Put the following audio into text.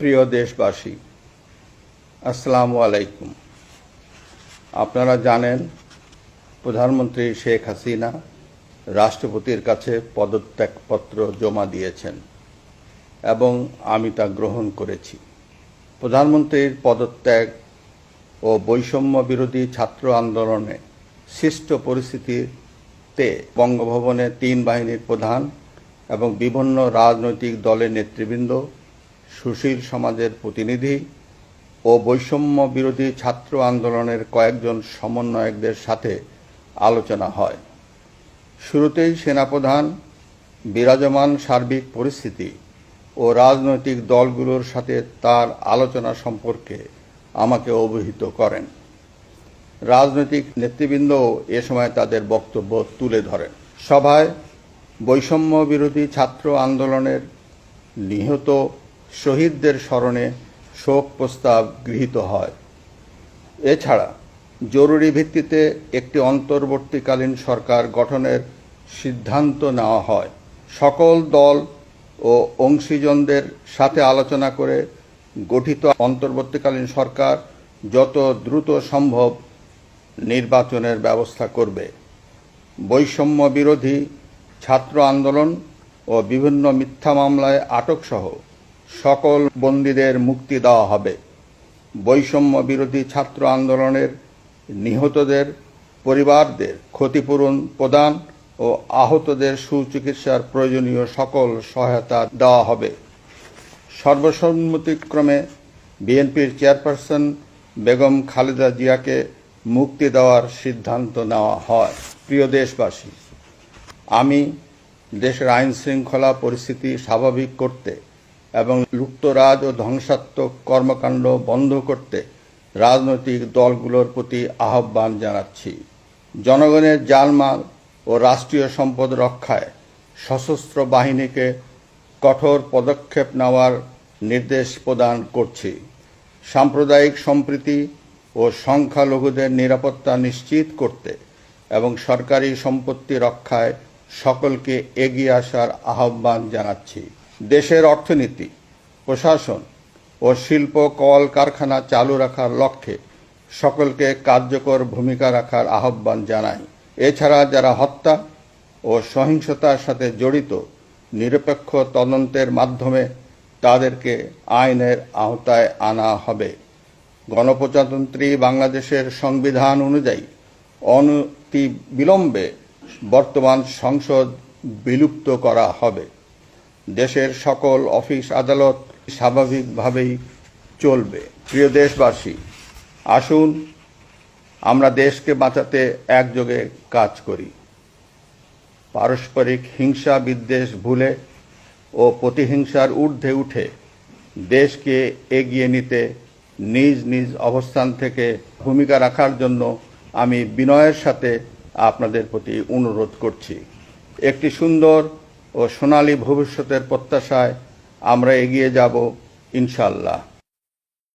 প্রিয় দেশবাসী, আসসালামু আলাইকুম। আপনারা জানেন প্রধানমন্ত্রী শেখ হাসিনা রাষ্ট্রপতির কাছে পদত্যাগপত্র জমা দিয়েছেন এবং আমি তা গ্রহণ করেছি। প্রধানমন্ত্রীর পদত্যাগ ও বৈষম্য বিরোধী ছাত্র আন্দোলনে সৃষ্ট পরিস্থিতিতে বঙ্গভবনে ৩ বাহিনীর প্রধান এবং বিভিন্ন রাজনৈতিক দলের নেতৃবৃন্দ, সুশীল সমাজের প্রতিনিধি ও বৈষম্য বিরোধী ছাত্র আন্দোলনের কয়েকজন সমন্বয়কদের সাথে আলোচনা হয়। শুরুতেই সেনাপ্রধান বিরাজমান সার্বিক পরিস্থিতি ও রাজনৈতিক দলগুলোর সাথে তার আলোচনা সম্পর্কে আমাকে অবহিত করেন। রাজনৈতিক নেতৃবৃন্দও এ সময় তাদের বক্তব্য তুলে ধরেন। সভায় বৈষম্য বিরোধী ছাত্র আন্দোলনের নিহত শহীদদের স্মরণে শোক প্রস্তাব গৃহীত হয়। এছাড়া জরুরি ভিত্তিতে একটি অন্তর্বর্তীকালীন সরকার গঠনের সিদ্ধান্ত নেওয়া হয়। সকল দল ও অংশীজনদের সাথে আলোচনা করে গঠিত অন্তর্বর্তীকালীন সরকার যত দ্রুত সম্ভব নির্বাচনের ব্যবস্থা করবে। বৈষম্য বিরোধী ছাত্র আন্দোলন ও বিভিন্ন মিথ্যা মামলায় আটকসহ সকল বন্দীদের মুক্তি দেওয়া হবে। বৈষম্য বিরোধী ছাত্র আন্দোলনের নিহতদের পরিবারদের ক্ষতিপূরণ প্রদান ও আহতদের সুচিকিৎসার প্রয়োজনীয় সকল সহায়তা দেওয়া হবে। সর্বসম্মতিক্রমে বিএনপির চেয়ারপারসন বেগম খালেদা জিয়াকে মুক্তি দেওয়ার সিদ্ধান্ত নেওয়া হয়। প্রিয় দেশবাসী, আমি দেশের আইন শৃঙ্খলা পরিস্থিতি স্বাভাবিক করতে এবং লুটতরাজ ও ধ্বংসাত্মক কর্মকাণ্ড বন্ধ করতে রাজনৈতিক দলগুলোর প্রতি আহ্বান জানাচ্ছি। জনগণের জানমাল ও রাষ্ট্রীয় সম্পদ রক্ষায় সশস্ত্র বাহিনীকে কঠোর পদক্ষেপ নেওয়ার নির্দেশ প্রদান করছি। সাম্প্রদায়িক সম্প্রীতি ও সংখ্যালঘুদের নিরাপত্তা নিশ্চিত করতে এবং সরকারি সম্পত্তি রক্ষায় সকলকে এগিয়ে আসার আহ্বান জানাচ্ছি। দেশের অর্থনীতি, প্রশাসন ও শিল্প কলকারখানা চালু রাখার লক্ষ্যে সকলকে কার্যকর ভূমিকা রাখার আহ্বান জানাই। এছাড়া যারা হত্যা ও সহিংসতার সাথে জড়িত নিরপেক্ষ তদন্তের মাধ্যমে তাদেরকে আইনের আওতায় আনা হবে। গণপ্রজাতন্ত্রী বাংলাদেশের সংবিধান অনুযায়ী অনতিবিলম্বে বর্তমান সংসদ বিলুপ্ত করা হবে। দেশের সকল অফিস আদালত স্বাভাবিকভাবেই চলবে। প্রিয় দেশবাসী, আসুন আমরা দেশকে বাঁচাতে একযোগে কাজ করি। পারস্পরিক হিংসা বিদ্বেষ ভুলে ও প্রতিহিংসার ঊর্ধ্বে উঠে দেশকে এগিয়ে নিতে নিজ নিজ অবস্থান থেকে ভূমিকা রাখার জন্য আমি বিনয়ের সাথে আপনাদের প্রতি অনুরোধ করছি। একটি সুন্দর ও সোনালী ভবিষ্যতের প্রত্যাশায় আমরা এগিয়ে যাব ইনশাআল্লাহ।